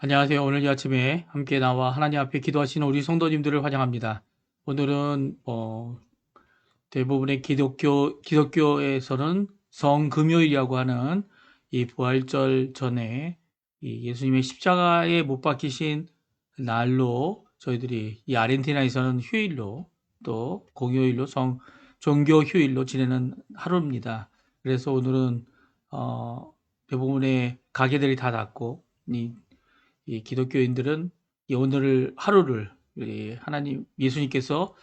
안녕하세요. 오늘 이 아침에 함께 나와 하나님 앞에 기도하시는 우리 성도님들을 환영합니다. 오늘은 대부분의 기독교에서는 성금요일이라고 하는 이 부활절 전에 이 예수님의 십자가에 못 박히신 날로 저희들이 이 아르헨티나에서는 휴일로 또 공휴일로 종교 휴일로 지내는 하루입니다. 그래서 오늘은 대부분의 가게들이 다 닫고 이 기독교인들은 이 오늘 하루를 하나님께서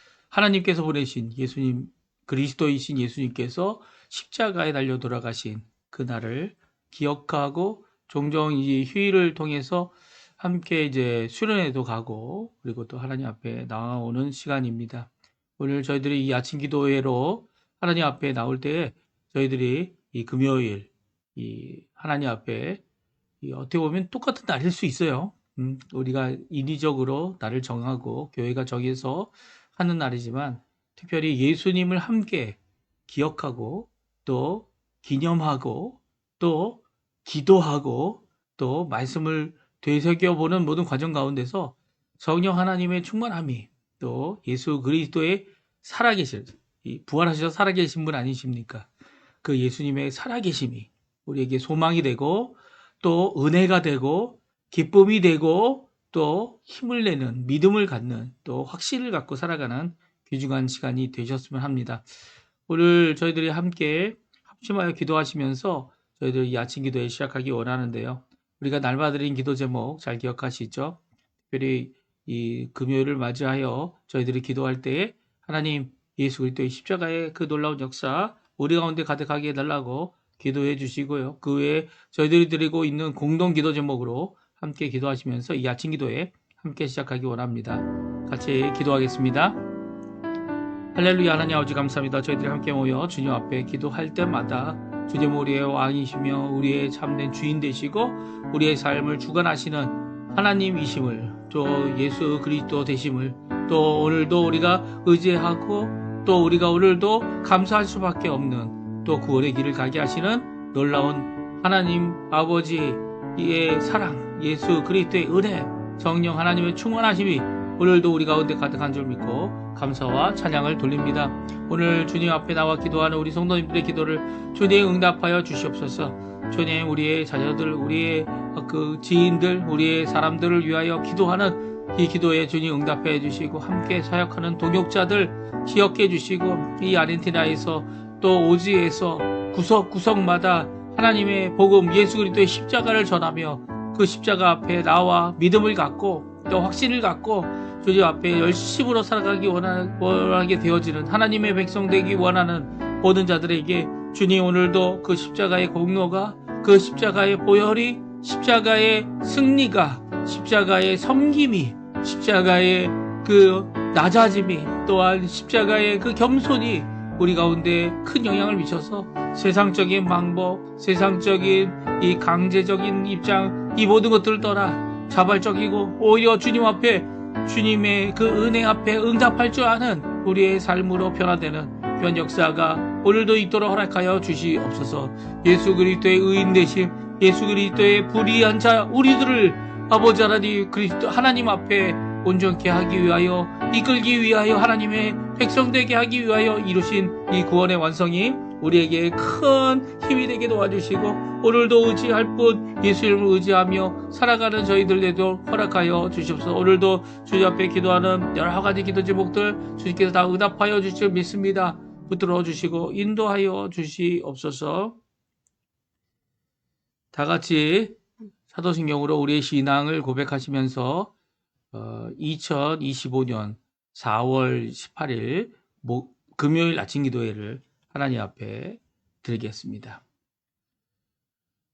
보내신 예수님, 그리스도이신 예수님께서 십자가에 달려 돌아가신 그날을 기억하고 종종 이 휴일을 통해서 함께 이제 수련회도 가고 그리고 또 하나님 앞에 나오는 시간입니다. 오늘 저희들이 이 아침 기도회로 하나님 앞에 나올 때 저희들이 이 금요일 이 하나님 앞에 어떻게 보면 똑같은 날일 수 있어요. 우리가 인위적으로 날을 정하고 교회가 정해서 하는 날이지만 특별히 예수님을 함께 기억하고 또 기념하고 또 기도하고 또 말씀을 되새겨보는 모든 과정 가운데서 성령 하나님의 충만함이 또 예수 그리스도의 살아계실, 부활하셔서 살아계신 분 아니십니까? 그 예수님의 살아계심이 우리에게 소망이 되고 또 은혜가 되고 기쁨이 되고 또 힘을 내는 믿음을 갖는 또 확신을 갖고 살아가는 귀중한 시간이 되셨으면 합니다. 오늘 저희들이 함께 합심하여 기도하시면서 저희들 이 아침 기도에 시작하기 원하는데요. 우리가 날마드린 기도 제목 잘 기억하시죠? 특별히 이 금요일을 맞이하여 저희들이 기도할 때에 하나님 예수 그리스도의 십자가의 그 놀라운 역사 우리 가운데 가득하게 해달라고 기도해 주시고요. 그 외에 저희들이 드리고 있는 공동 기도 제목으로 함께 기도하시면서 이 아침 기도에 함께 시작하기 원합니다. 같이 기도하겠습니다. 할렐루야. 하나님 아버지 감사합니다. 저희들이 함께 모여 주님 앞에 기도할 때마다 주님 우리의 왕이시며 우리의 참된 주인 되시고 우리의 삶을 주관하시는 하나님이심을 또 예수 그리스도 되심을 또 오늘도 우리가 의지하고 또 우리가 오늘도 감사할 수밖에 없는 또 구원의 길을 가게 하시는 놀라운 하나님 아버지의 사랑, 예수 그리스도의 은혜, 성령 하나님의 충만하심이 오늘도 우리 가운데 가득한 줄 믿고 감사와 찬양을 돌립니다. 오늘 주님 앞에 나와 기도하는 우리 성도님들의 기도를 주님 응답하여 주시옵소서. 주님 우리의 자녀들, 우리의 그 지인들, 우리의 사람들을 위하여 기도하는 이 기도에 주님 응답해 주시고 함께 사역하는 동역자들 기억해 주시고 이 아르헨티나에서 또 오지에서 구석구석마다 하나님의 복음 예수 그리스도의 십자가를 전하며 그 십자가 앞에 나와 믿음을 갖고 또 확신을 갖고 주님 앞에 열심으로 살아가기 원하게 되어지는 하나님의 백성 되기 원하는 모든 자들에게 주님 오늘도 그 십자가의 공로가 그 십자가의 보혈이 십자가의 승리가 십자가의 섬김이 십자가의 그 낮아짐이 또한 십자가의 그 겸손이 우리 가운데 큰 영향을 미쳐서 세상적인 방법, 세상적인 이 강제적인 입장 이 모든 것들을 떠나 자발적이고 오히려 주님 앞에 주님의 그 은혜 앞에 응답할 줄 아는 우리의 삶으로 변화되는 그런 역사가 오늘도 있도록 허락하여 주시옵소서. 예수 그리스도의 의인 되심, 예수 그리스도의 불의한 자 우리들을 아버지 하나님 그리스도 하나님 앞에 온전케 하기 위하여 이끌기 위하여 하나님의 백성 되게 하기 위하여 이루신 이 구원의 완성이 우리에게 큰 힘이 되게 도와주시고 오늘도 의지할 뿐 예수 이름을 의지하며 살아가는 저희들에도 허락하여 주시옵소서. 오늘도 주님 앞에 기도하는 여러 가지 기도 제목들 주님께서 다 응답하여 주실 믿습니다. 붙들어 주시고 인도하여 주시옵소서. 다 같이 사도신경으로 우리의 신앙을 고백하시면서 2025년 4월 18일 금요일 아침 기도회를 하나님 앞에 드리겠습니다.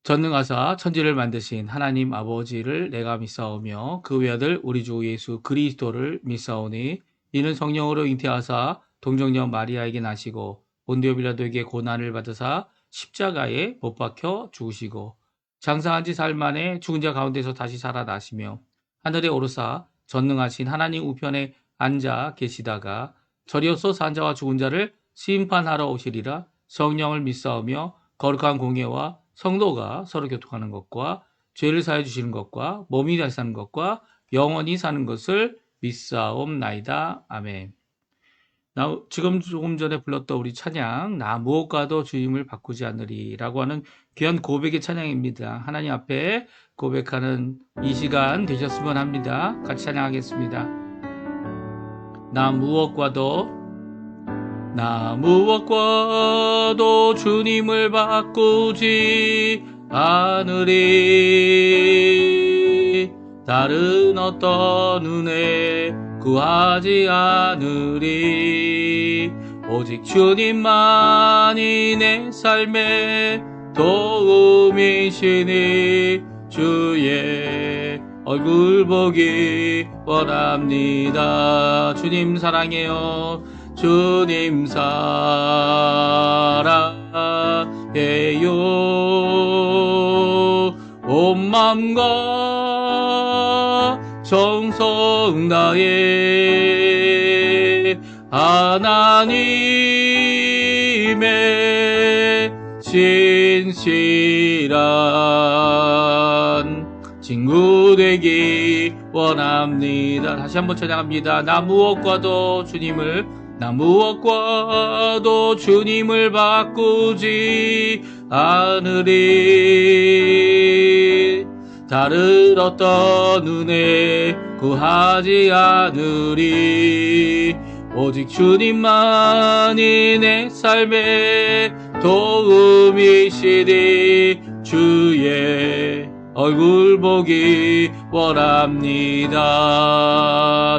전능하사 천지를 만드신 하나님 아버지를 내가 믿사오며 그 외아들 우리 주 예수 그리스도를 믿사오니 이는 성령으로 잉태하사 동정녀 마리아에게 나시고 본디오 빌라도에게 고난을 받으사 십자가에 못 박혀 죽으시고 장사한 지 사흘 만에 죽은 자 가운데서 다시 살아나시며 하늘에 오르사 전능하신 하나님 우편에 앉아 계시다가 저리로서 산 자와 죽은 자를 심판하러 오시리라. 성령을 믿사오며 거룩한 공예와 성도가 서로 교통하는 것과 죄를 사해 주시는 것과 몸이 다시 사는 것과 영원히 사는 것을 믿사옵나이다. 아멘. 지금 조금 전에 불렀던 우리 찬양, 나 무엇과도 주님을 바꾸지 않으리라고 하는 귀한 고백의 찬양입니다. 하나님 앞에 고백하는 이 시간 되셨으면 합니다. 같이 찬양하겠습니다. 나 무엇과도 주님을 바꾸지 않으리. 다른 어떤 은혜 구하지 않으리. 오직 주님만이 내 삶의 도움이시니 주의 얼굴 보기 원합니다. 주님 사랑해요. 주님 사랑해요. 온 맘과 정성 다해 하나님의 진실한 친구 되기 원합니다. 다시 한번 찬양합니다. 나 무엇과도 주님을 바꾸지 않으리. 다른 어떤 은혜 구하지 않으리. 오직 주님만이 내 삶의 도움이시니 주의 얼굴 보기 원합니다.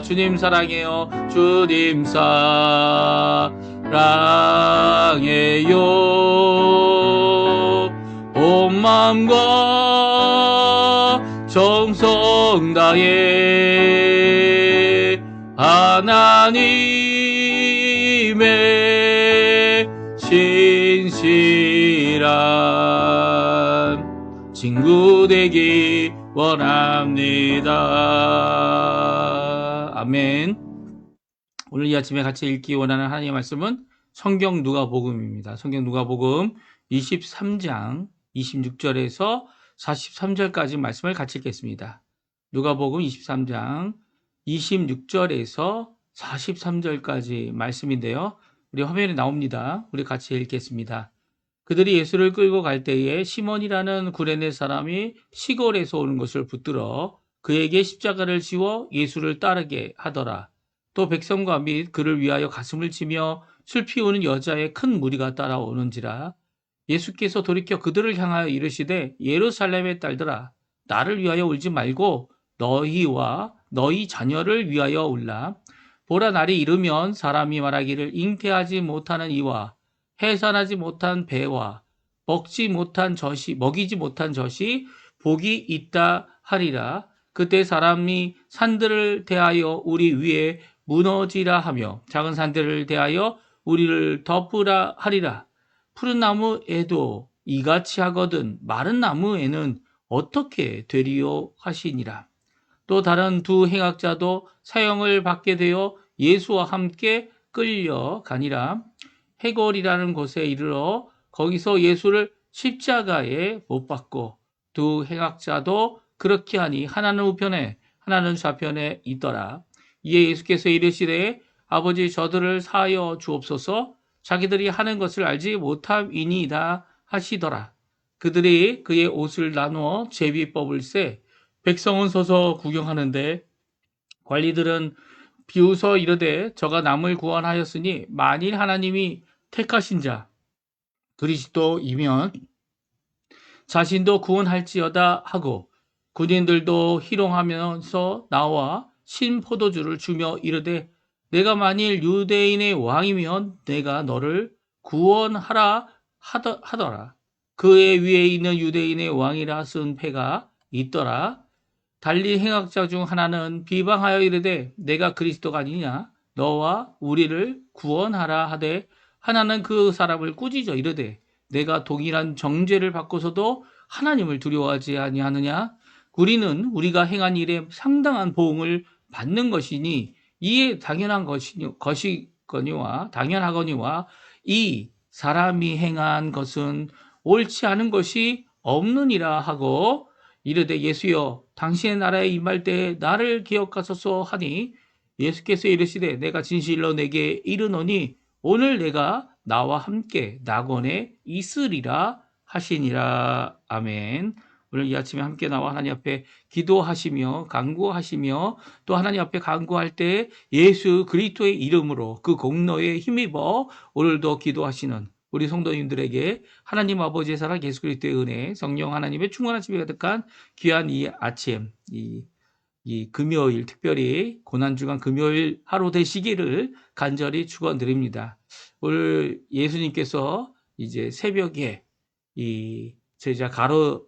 주님 사랑해요. 주님 사랑해요. 온 마음과 정성 다해 하나님의 진실한 친구 되기 원합니다. 아멘. 오늘 이 아침에 같이 읽기 원하는 하나님의 말씀은 성경 누가복음입니다. 성경 누가복음 23장 26절에서 43절까지 말씀을 같이 읽겠습니다. 누가복음 23장 26절에서 43절까지 말씀인데요. 우리 화면에 나옵니다. 우리 같이 읽겠습니다. 그들이 예수를 끌고 갈 때에 시몬이라는 구레네 사람이 시골에서 오는 것을 붙들어 그에게 십자가를 지워 예수를 따르게 하더라. 또 백성과 및 그를 위하여 가슴을 치며 슬피 우는 여자의 큰 무리가 따라오는지라. 예수께서 돌이켜 그들을 향하여 이르시되 예루살렘의 딸들아 나를 위하여 울지 말고 너희와 너희 자녀를 위하여 울라. 보라 날이 이르면 사람이 말하기를 잉태하지 못하는 이와 해산하지 못한 배와 먹이지 못한 젖이 복이 있다 하리라. 그때 사람이 산들을 대하여 우리 위에 무너지라 하며 작은 산들을 대하여 우리를 덮으라 하리라. 푸른 나무에도 이같이 하거든 마른 나무에는 어떻게 되리요 하시니라. 또 다른 두 행악자도 사형을 받게 되어 예수와 함께 끌려가니라. 해골이라는 곳에 이르러 거기서 예수를 십자가에 못 박고 두 행악자도 그렇게 하니 하나는 우편에 하나는 좌편에 있더라. 이에 예수께서 이르시되 아버지 저들을 사하여 주옵소서. 자기들이 하는 것을 알지 못함이니이다 하시더라. 그들이 그의 옷을 나누어 제비 뽑을세. 백성은 서서 구경하는데 관리들은 비웃어 이르되 저가 남을 구원하였으니 만일 하나님이 택하신 자 그리스도이면 자신도 구원할지어다 하고 군인들도 희롱하면서 나와 신 포도주를 주며 이르되 내가 만일 유대인의 왕이면 내가 너를 구원하라 하더라. 그의 위에 있는 유대인의 왕이라 쓴 패가 있더라. 달리 행악자 중 하나는 비방하여 이르되 내가 그리스도가 아니냐 너와 우리를 구원하라 하되 하나는 그 사람을 꾸짖어 이르되 내가 동일한 정죄를 받고서도 하나님을 두려워하지 아니하느냐. 우리는 우리가 행한 일에 상당한 보응을 받는 것이니 이에 당연하거니와 이 사람이 행한 것은 옳지 않은 것이 없느니라 하고 이르되 예수여 당신의 나라에 임할 때에 나를 기억하소서 하니 예수께서 이르시되 내가 진실로 내게 이르노니 오늘 내가 나와 함께 낙원에 있으리라 하시니라. 아멘. 오늘 이 아침에 함께 나와 하나님 앞에 기도하시며 간구하시며 또 하나님 앞에 간구할 때 예수 그리스도의 이름으로 그 공로에 힘입어 오늘도 기도하시는 우리 성도님들에게 하나님 아버지의 사랑 예수 그리스도의 은혜 성령 하나님의 충만하심이 가득한 귀한 이 아침 이 금요일 특별히 고난주간 금요일 하루 되시기를 간절히 축원드립니다. 오늘 예수님께서 이제 새벽에 이 제자 가룟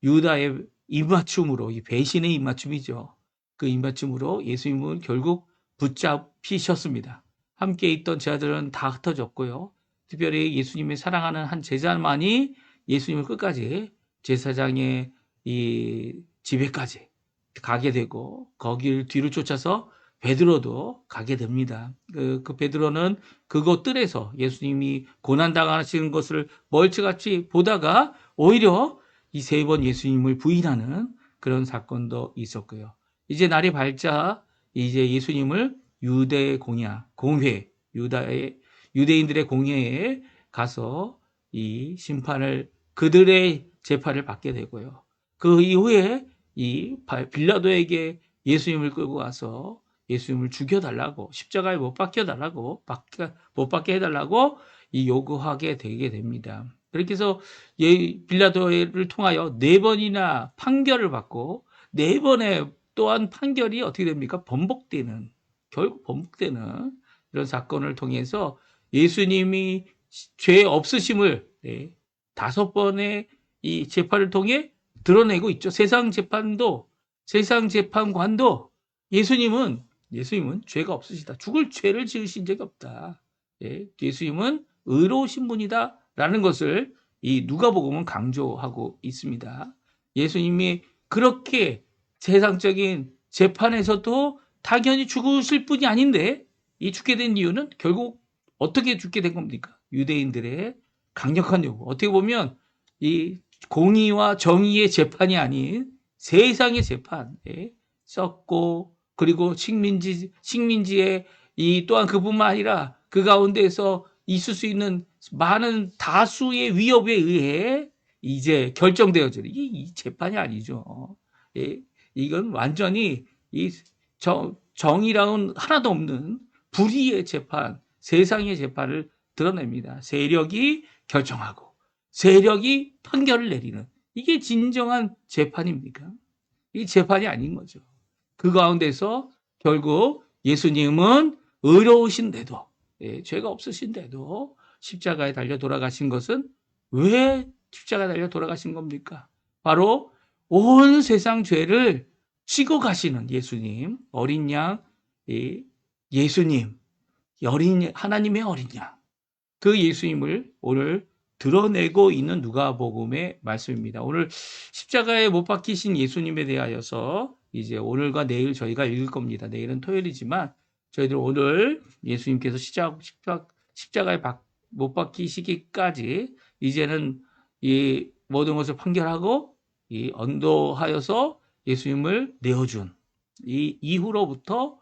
유다의 입맞춤으로 이 배신의 입맞춤이죠. 그 입맞춤으로 예수님은 결국 붙잡히셨습니다. 함께 있던 제자들은 다 흩어졌고요. 특별히 예수님의 사랑하는 한 제자만이 예수님을 끝까지 제사장의 이 집에까지 가게 되고 거길 뒤를 쫓아서 베드로도 가게 됩니다. 그 베드로는 그곳 뜰에서 예수님이 고난당하시는 것을 멀찌감치 보다가 오히려 이 세 번 예수님을 부인하는 그런 사건도 있었고요. 이제 날이 밝자 이제 예수님을 유대인들의 공회에 가서 이 심판을 그들의 재판을 받게 되고요. 그 이후에 이 빌라도에게 예수님을 끌고 와서 예수님을 죽여달라고 십자가에 못 박혀달라고 못 박게 해달라고 이 요구하게 되게 됩니다. 그렇게 해서 빌라도를 통하여 4번이나 판결을 받고 4번의 또한 판결이 어떻게 됩니까? 결국 번복되는 이런 사건을 통해서 예수님이 죄 없으심을 5번의 이 재판을 통해 드러내고 있죠. 세상 재판관도 예수님은 죄가 없으시다. 죽을 죄를 지으신 적이 없다. 예수님은 의로우신 분이다라는 것을 이 누가복음은 강조하고 있습니다. 예수님이 그렇게 세상적인 재판에서도 당연히 죽으실 분이 아닌데 이 죽게 된 이유는 결국 어떻게 죽게 된 겁니까? 유대인들의 강력한 요구. 어떻게 보면 이 공의와 정의의 재판이 아닌 세상의 재판에 썼고 그리고 식민지의 이 또한 그뿐만 아니라 그 가운데에서 있을 수 있는 많은 다수의 위협에 의해 이제 결정되어져. 이 재판이 아니죠. 이건 완전히 이 정의랑은 하나도 없는 불의의 재판, 세상의 재판을 드러냅니다. 세력이 결정하고 세력이 판결을 내리는 이게 진정한 재판입니까? 이 재판이 아닌 거죠. 그 가운데서 결국 예수님은 의로우신데도 죄가 없으신데도 십자가에 달려 돌아가신 것은 왜 십자가에 달려 돌아가신 겁니까? 바로 온 세상 죄를 지고 가시는 예수님, 어린 양, 예수님, 하나님의 어린 양, 그 예수님을 오늘 드러내고 있는 누가복음의 말씀입니다. 오늘 십자가에 못 박히신 예수님에 대하여서 이제 오늘과 내일 저희가 읽을 겁니다. 내일은 토요일이지만 저희들 오늘 예수님께서 십자가에 못 박히시기까지 이제는 이 모든 것을 판결하고 이 언도하여서 예수님을 내어준 이 이후로부터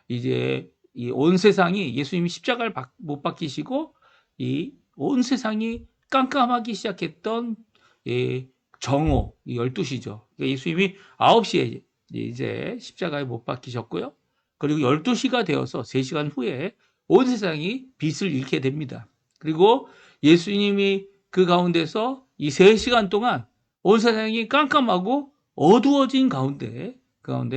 이제 이 온 세상이 예수님이 십자가를 못 박히시고 이 온 세상이 깜깜하기 시작했던 정오 12시죠. 그러니까 예수님이 9시에 이제 십자가에 못 박히셨고요. 그리고 12시가 되어서 3시간 후에 온 세상이 빛을 잃게 됩니다. 그리고 예수님이 그 가운데서 이 3시간 동안 온 세상이 깜깜하고 어두워진 가운데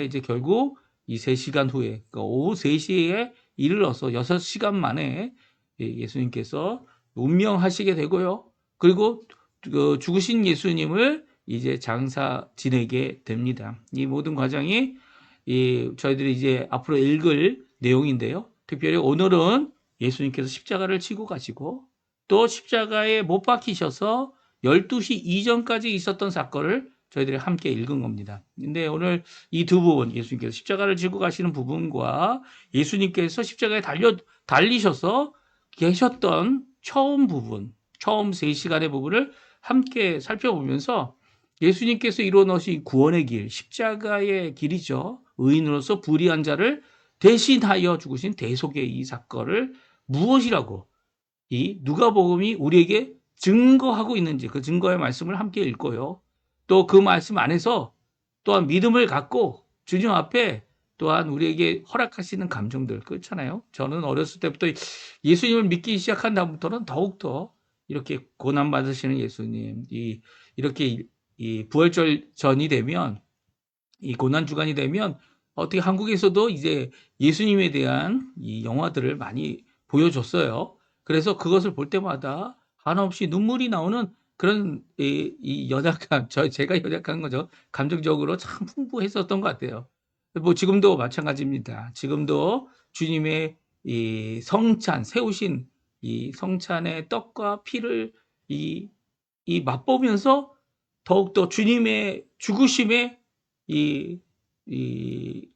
이제 결국 이 3시간 후에 그러니까 오후 3시에 이르러서 6시간 만에 예수님께서 운명하시게 되고요. 그리고 죽으신 예수님을 이제 장사 지내게 됩니다. 이 모든 과정이 저희들이 이제 앞으로 읽을 내용인데요. 특별히 오늘은 예수님께서 십자가를 치고 가시고 또 십자가에 못 박히셔서 12시 이전까지 있었던 사건을 저희들이 함께 읽은 겁니다. 근데 오늘 이 두 부분, 예수님께서 십자가를 지고 가시는 부분과 예수님께서 십자가에 달리셔서 계셨던 처음 3시간의 부분을 함께 살펴보면서 예수님께서 이루어놓으신 구원의 길, 십자가의 길이죠. 의인으로서 불의한 자를 대신하여 죽으신 대속의 이 사건을 무엇이라고 이 누가복음이 우리에게 증거하고 있는지 그 증거의 말씀을 함께 읽고요. 또 그 말씀 안에서 또한 믿음을 갖고 주님 앞에 또한 우리에게 허락하시는 감정들 그렇잖아요. 저는 어렸을 때부터 예수님을 믿기 시작한 다음부터는 더욱더 이렇게 고난 받으시는 예수님, 이렇게 이 부활절 전이 되면 이 고난 주간이 되면 어떻게 한국에서도 이제 예수님에 대한 이 영화들을 많이 보여줬어요. 그래서 그것을 볼 때마다 한없이 눈물이 나오는 그런 이 연약한 제가 연약한 거죠. 감정적으로 참 풍부했었던 것 같아요. 뭐 지금도 마찬가지입니다. 지금도 주님의 이 성찬 세우신 이 성찬의 떡과 피를 이, 이 맛보면서 더욱더 주님의 죽으심에 이, 이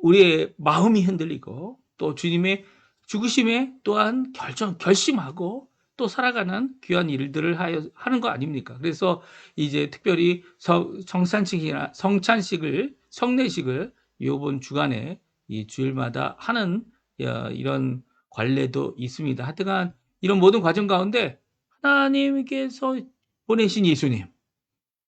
우리의 마음이 흔들리고 또 주님의 죽으심에 또한 결심하고 또 살아가는 귀한 일들을 하는 거 아닙니까? 그래서 이제 특별히 성찬식을 이번 주간에 이 주일마다 하는 이런 관례도 있습니다. 하여간 이런 모든 과정 가운데 하나님께서 보내신 예수님,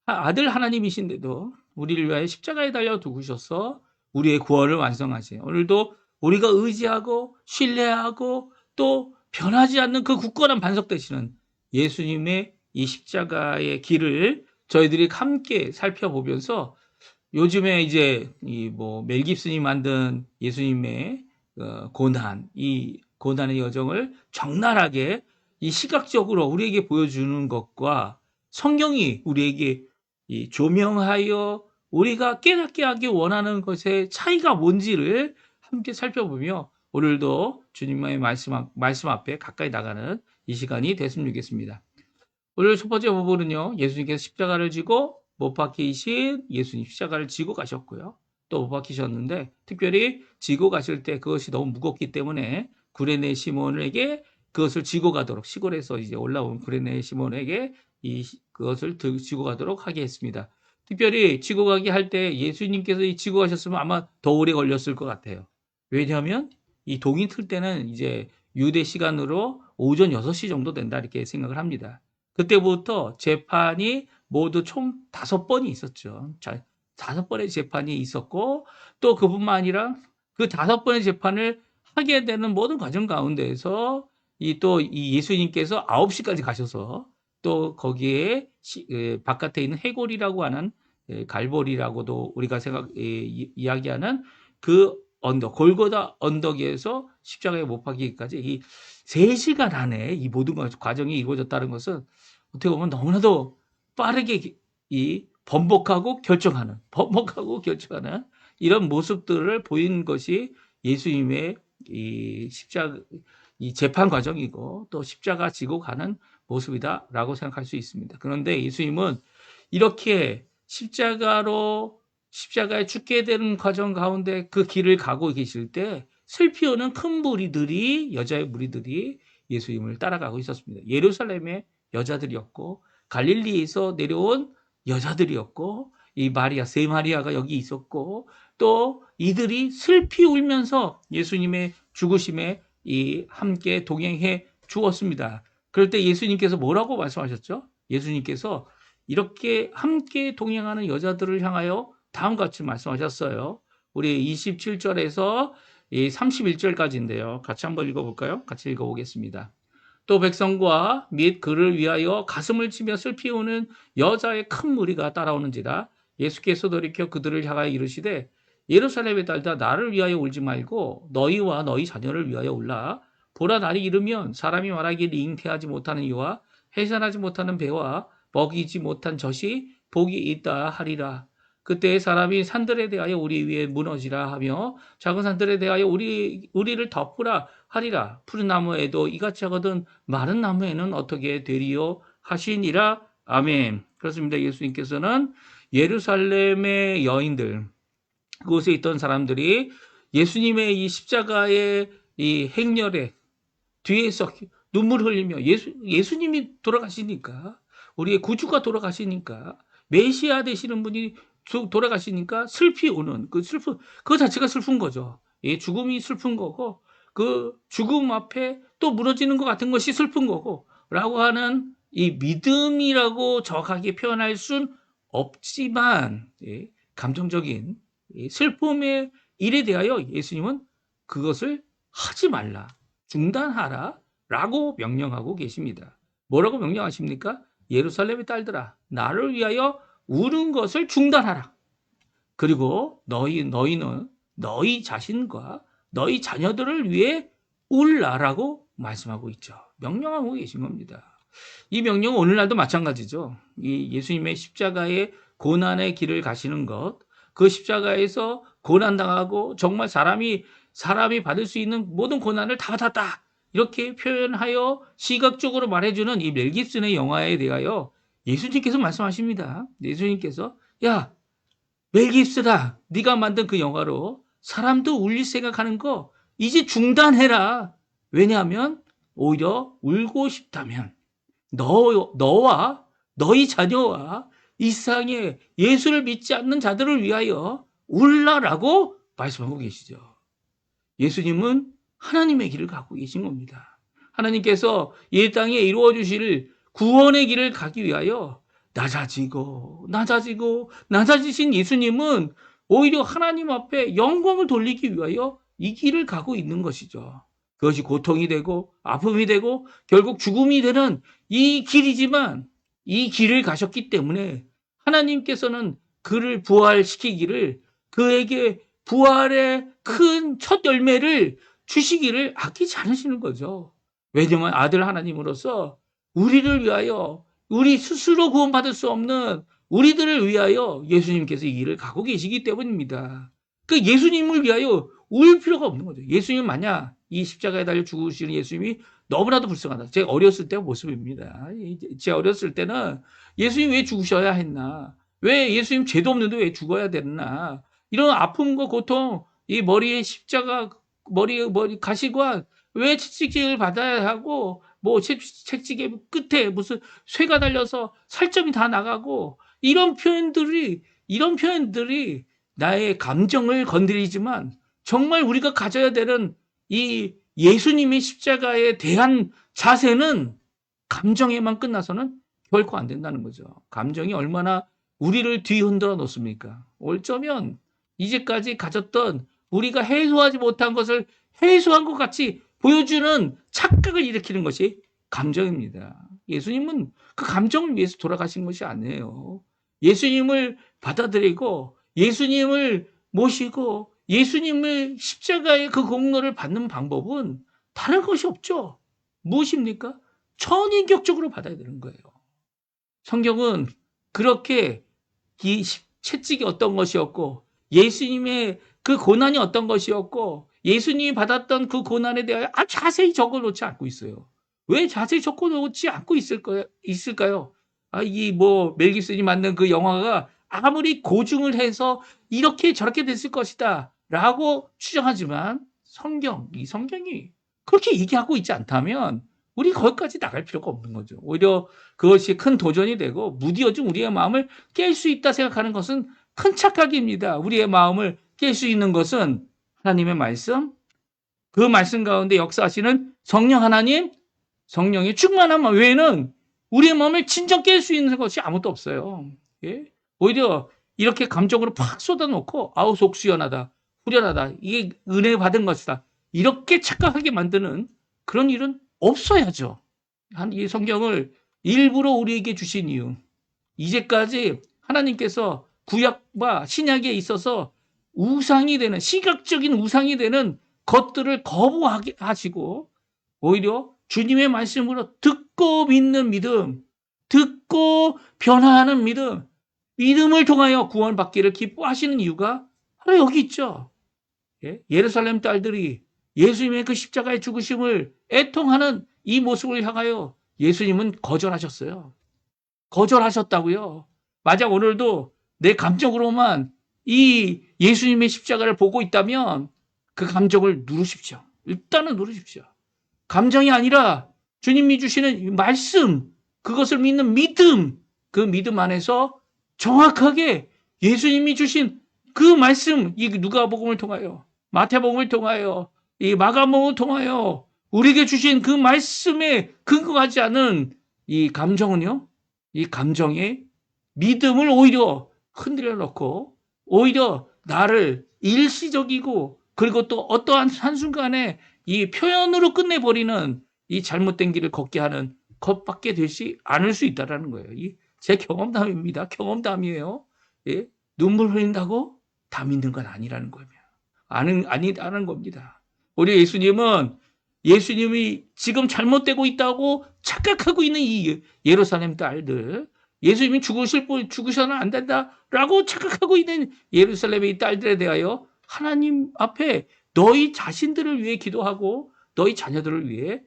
아들 하나님이신데도 우리를 위하여 십자가에 달려 죽으셔서 우리의 구원을 완성하세요. 오늘도 우리가 의지하고 신뢰하고 또 변하지 않는 그 굳건한 반석 되시는 예수님의 이 십자가의 길을 저희들이 함께 살펴보면서 요즘에 이제 멜 깁슨이 만든 예수님의 고난, 이 고난의 여정을 적나라하게 이 시각적으로 우리에게 보여주는 것과 성경이 우리에게 이 조명하여 우리가 깨닫게 하기 원하는 것의 차이가 뭔지를 함께 살펴보며 오늘도 주님의 말씀 앞에 가까이 나가는 이 시간이 됐으면 좋겠습니다. 오늘 첫 번째 부분은요. 예수님께서 십자가를 지고 못 박히신 예수님 십자가를 지고 가셨고요. 또 못 박히셨는데 특별히 지고 가실 때 그것이 너무 무겁기 때문에 구레네 시몬에게 그것을 지고 가도록 시골에서 이제 올라온 구레네 시몬에게 그것을 지고 가도록 하게 했습니다. 특별히 지고 가게 할 때 예수님께서 지고 가셨으면 아마 더 오래 걸렸을 것 같아요. 왜냐하면 이 동이 틀 때는 이제 유대 시간으로 오전 6시 정도 된다 이렇게 생각을 합니다. 그때부터 재판이 모두 총 5번이 있었죠. 5번의 재판이 있었고 또 그뿐만 아니라 그 5번의 재판을 하게 되는 모든 과정 가운데에서 이 예수님께서 9시까지 가셔서 또 거기에 바깥에 있는 해골이라고 하는 갈보리라고도 우리가 이야기하는 그 언덕, 골고다 언덕에서 십자가에 못 박히기까지 이 3시간 안에 이 모든 과정이 이루어졌다는 것은 어떻게 보면 너무나도 빠르게 번복하고 결정하는 이런 모습들을 보인 것이 예수님의 이 재판 과정이고 또 십자가 지고 가는 모습이다라고 생각할 수 있습니다. 그런데 예수님은 이렇게 십자가에 죽게 되는 과정 가운데 그 길을 가고 계실 때 슬피 오는 큰 무리들이 여자의 무리들이 예수님을 따라가고 있었습니다. 예루살렘의 여자들이었고 갈릴리에서 내려온 여자들이었고 이 마리아 세 마리아가 여기 있었고 또 이들이 슬피 울면서 예수님의 죽으심에 함께 동행해 주었습니다. 그럴 때 예수님께서 뭐라고 말씀하셨죠? 예수님께서 이렇게 함께 동행하는 여자들을 향하여 다음과 같이 말씀하셨어요. 우리 27절에서 31절까지인데요. 같이 한번 읽어볼까요? 같이 읽어보겠습니다. 또 백성과 및 그를 위하여 가슴을 치며 슬피 우는 여자의 큰 무리가 따라오는지라 예수께서 돌이켜 그들을 향하여 이르시되 예루살렘의 딸들아 나를 위하여 울지 말고 너희와 너희 자녀를 위하여 울라. 보라 날이 이르면 사람이 말하기를 잉태하지 못하는 이와 해산하지 못하는 배와 먹이지 못한 젖이 복이 있다 하리라. 그때 사람이 산들에 대하여 우리 위에 무너지라 하며 작은 산들에 대하여 우리를 덮으라 하리라. 푸른 나무에도 이같이 하거든 마른 나무에는 어떻게 되리요 하시니라. 아멘. 그렇습니다. 예수님께서는 예루살렘의 여인들 그곳에 있던 사람들이 예수님의 이 십자가의 이 행렬에 뒤에서 눈물 흘리며 예수님이 돌아가시니까 우리의 구주가 돌아가시니까 메시아 되시는 분이 돌아가시니까 슬피 오는 그 자체가 슬픈 거죠. 예, 죽음이 슬픈 거고 그 죽음 앞에 또 무너지는 것 같은 것이 슬픈 거고 라고 하는 이 믿음이라고 정확하게 표현할 순 없지만 예, 감정적인 슬픔의 일에 대하여 예수님은 그것을 하지 말라, 중단하라 라고 명령하고 계십니다. 뭐라고 명령하십니까? 예루살렘의 딸들아, 나를 위하여 우는 것을 중단하라. 그리고 너희는 너희 자신과 너희 자녀들을 위해 울라라고 말씀하고 있죠. 명령하고 계신 겁니다. 이 명령은 오늘날도 마찬가지죠. 이 예수님의 십자가의 고난의 길을 가시는 것, 그 십자가에서 고난당하고 정말 사람이 받을 수 있는 모든 고난을 다 받았다. 이렇게 표현하여 시각적으로 말해주는 이 멜 깁슨의 영화에 대하여 예수님께서 말씀하십니다. 예수님께서 야, 멜 깁슨아, 네가 만든 그 영화로 사람도 울릴 생각하는 거 이제 중단해라. 왜냐하면 오히려 울고 싶다면 너와 너희 자녀와 이 세상에 예수를 믿지 않는 자들을 위하여 울라라고 말씀하고 계시죠. 예수님은 하나님의 길을 가고 계신 겁니다. 하나님께서 이 땅에 이루어 주실 구원의 길을 가기 위하여 낮아지신 예수님은 오히려 하나님 앞에 영광을 돌리기 위하여 이 길을 가고 있는 것이죠. 그것이 고통이 되고 아픔이 되고 결국 죽음이 되는 이 길이지만 이 길을 가셨기 때문에 하나님께서는 그를 부활시키기를 그에게 부활의 큰 첫 열매를 주시기를 아끼지 않으시는 거죠. 왜냐하면 아들 하나님으로서 우리를 위하여 우리 스스로 구원받을 수 없는 우리들을 위하여 예수님께서 이 길을 가고 계시기 때문입니다. 그 예수님을 위하여 울 필요가 없는 거죠. 예수님 만약 이 십자가에 달려 죽으시는 예수님이 너무나도 불쌍하다. 제가 어렸을 때 모습입니다. 제가 어렸을 때는 예수님 왜 죽으셔야 했나? 왜 예수님 죄도 없는데 왜 죽어야 됐나? 이런 아픔과 고통, 이 머리에 십자가, 머리 가시관, 왜 채찍질을 받아야 하고, 뭐 채찍의 끝에 무슨 쇠가 달려서 살점이 다 나가고, 이런 표현들이 나의 감정을 건드리지만, 정말 우리가 가져야 되는 이 예수님의 십자가에 대한 자세는 감정에만 끝나서는 결코 안 된다는 거죠. 감정이 얼마나 우리를 뒤흔들어 놓습니까? 어쩌면 이제까지 가졌던 우리가 해소하지 못한 것을 해소한 것 같이 보여주는 착각을 일으키는 것이 감정입니다. 예수님은 그 감정을 위해서 돌아가신 것이 아니에요. 예수님을 받아들이고 예수님을 모시고 예수님을 십자가의 그 공로를 받는 방법은 다른 것이 없죠. 무엇입니까? 천인격적으로 받아야 되는 거예요. 성경은 그렇게 이 채찍이 어떤 것이었고 예수님의 그 고난이 어떤 것이었고 예수님이 받았던 그 고난에 대하여 아주 자세히 적어놓지 않고 있어요. 왜 자세히 적어놓지 않고 있을까요? 멜 깁슨이 만든 그 영화가 아무리 고증을 해서 이렇게 저렇게 됐을 것이다 라고 추정하지만 이 성경이 그렇게 얘기하고 있지 않다면 우리 거기까지 나갈 필요가 없는 거죠. 오히려 그것이 큰 도전이 되고 무디어진 우리의 마음을 깰 수 있다 생각하는 것은 큰 착각입니다. 우리의 마음을 깰 수 있는 것은 하나님의 말씀, 그 말씀 가운데 역사하시는 성령 하나님, 성령의 충만함 외에는 우리의 마음을 진정 깰 수 있는 것이 아무것도 없어요. 예? 오히려 이렇게 감정으로 팍 쏟아놓고 아우 속 시원하다, 후련하다, 이게 은혜 받은 것이다. 이렇게 착각하게 만드는 그런 일은 없어야죠. 이 성경을 일부러 우리에게 주신 이유. 이제까지 하나님께서 구약과 신약에 있어서 우상이 되는 시각적인 우상이 되는 것들을 거부하게 하시고 오히려 주님의 말씀으로 듣고 믿는 믿음, 듣고 변화하는 믿음을 통하여 구원받기를 기뻐하시는 이유가 바로 여기 있죠. 예루살렘 딸들이 예수님의 그 십자가의 죽으심을 애통하는 이 모습을 향하여 예수님은 거절하셨어요. 거절하셨다고요. 만약 오늘도 내 감정으로만 이 예수님의 십자가를 보고 있다면 그 감정을 누르십시오. 일단은 누르십시오. 감정이 아니라 주님이 주시는 말씀, 그것을 믿는 믿음, 그 믿음 안에서 정확하게 예수님이 주신 그 말씀, 이 누가복음을 통하여, 마태복음을 통하여, 이 마가복음을 통하여 우리에게 주신 그 말씀에 근거하지 않은 이 감정은요, 이 감정의 믿음을 오히려 흔들어 놓고 오히려 나를 일시적이고 그리고 또 어떠한 한순간에 이 표현으로 끝내버리는 이 잘못된 길을 걷게 하는 것밖에 되지 않을 수 있다는 거예요. 제 경험담입니다. 경험담이에요. 예? 눈물 흘린다고 다 믿는 건 아니라는 거예요. 아니라는 겁니다. 우리 예수님이 지금 잘못되고 있다고 착각하고 있는 이 예루살렘 딸들, 예수님이 죽으셔는 안 된다라고 착각하고 있는 예루살렘의 딸들에 대하여 하나님 앞에 너희 자신들을 위해 기도하고 너희 자녀들을 위해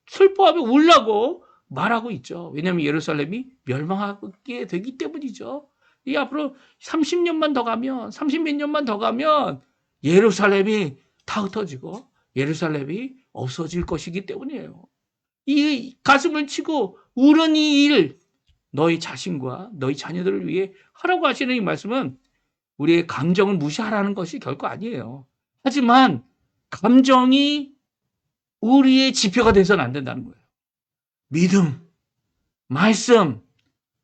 슬퍼하며 울라고 말하고 있죠. 왜냐하면 예루살렘이 멸망하게 되기 때문이죠. 이 앞으로 30년만 더 가면 30몇 년만 더 가면 예루살렘이 다 흩어지고 예루살렘이 없어질 것이기 때문이에요. 이 가슴을 치고 우는 이 일 너희 자신과 너희 자녀들을 위해 하라고 하시는 이 말씀은 우리의 감정을 무시하라는 것이 결코 아니에요. 하지만 감정이 우리의 지표가 돼서는 안 된다는 거예요. 믿음, 말씀,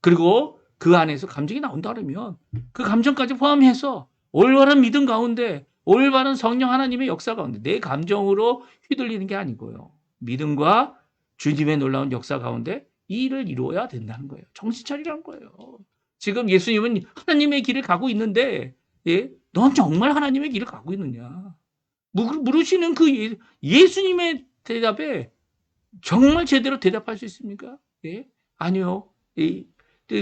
그리고 그 안에서 감정이 나온다 그러면 그 감정까지 포함해서 올바른 믿음 가운데 올바른 성령 하나님의 역사 가운데 내 감정으로 휘둘리는 게 아니고요. 믿음과 주님의 놀라운 역사 가운데 이 일을 이루어야 된다는 거예요. 정신 차리라는 거예요. 지금 예수님은 하나님의 길을 가고 있는데 넌 정말 하나님의 길을 가고 있느냐. 물으시는 그 예수님의 대답에 정말 제대로 대답할 수 있습니까? 아니요.